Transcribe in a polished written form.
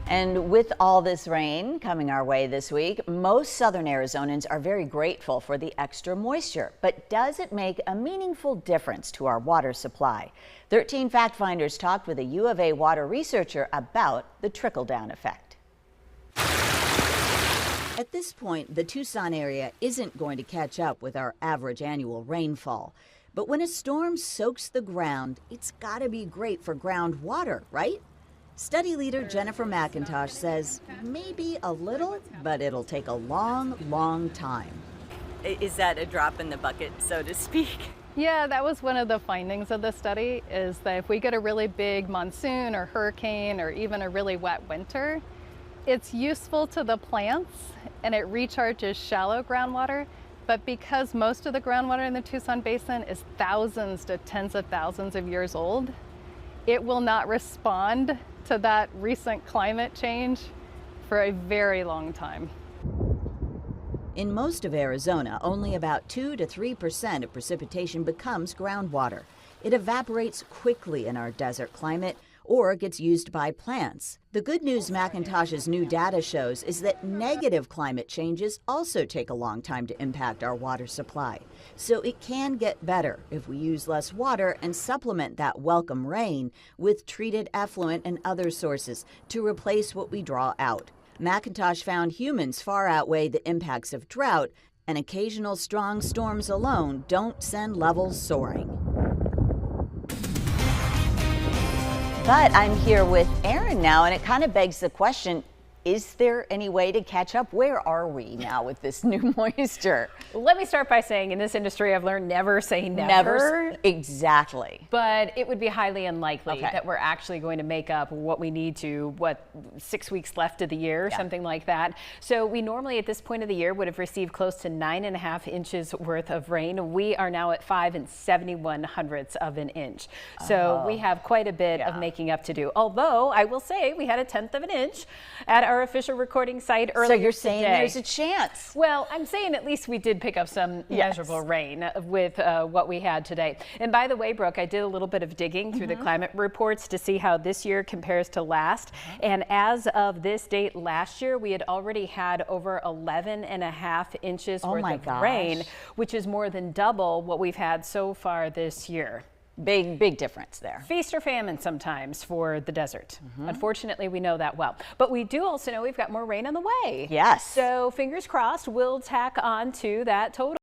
And with all this rain coming our way this week, most southern Arizonans are very grateful for the extra moisture. But does it make a meaningful difference to our water supply? 13 Fact Finders talked with a U of A water researcher about the trickle-down effect. At this point, the Tucson area isn't going to catch up with our average annual rainfall. But when a storm soaks the ground, it's got to be great for groundwater, right? Study leader Jennifer McIntosh says maybe a little, but it'll take a long, long time. Is that a drop in the bucket, so to speak? Yeah, that was one of the findings of the study, is that if we get a really big monsoon or hurricane or even a really wet winter, it's useful to the plants and it recharges shallow groundwater. But because most of the groundwater in the Tucson Basin is thousands to tens of thousands of years old, it will not respond to that recent climate change for a very long time. In most of Arizona, only about 2 to 3% of precipitation becomes groundwater. It evaporates quickly in our desert climate or gets used by plants. The good news McIntosh's new data shows is that negative climate changes also take a long time to impact our water supply. So it can get better if we use less water and supplement that welcome rain with treated effluent and other sources to replace what we draw out. McIntosh found humans far outweigh the impacts of drought, and occasional strong storms alone don't send levels soaring. But I'm here with Erin now, and it kind of begs the question, is there any way to catch up? Where are we now with this new moisture? Let me start by saying in this industry, I've learned never say never. Exactly. But it would be highly unlikely that we're actually going to make up what we need to, 6 weeks left of the year, something like that. So we normally at this point of the year would have received close to 9.5 inches worth of rain. We are now at 5 71/100ths of an inch. So we have quite a bit of making up to do. Although I will say we had 1/10 of an inch at our official recording site earlier today. So you're saying there's a chance? Well, I'm saying at least we did pick up some measurable rain with what we had today. And by the way, Brooke, I did a little bit of digging through the climate reports to see how this year compares to last. And as of this date last year, we had already had over 11.5 inches worth of rain, which is more than double what we've had so far this year. Big difference there. Feast or famine sometimes for the desert. Unfortunately, we know that well. But we do also know we've got more rain on the way. Yes. So fingers crossed, we'll tack on to that total.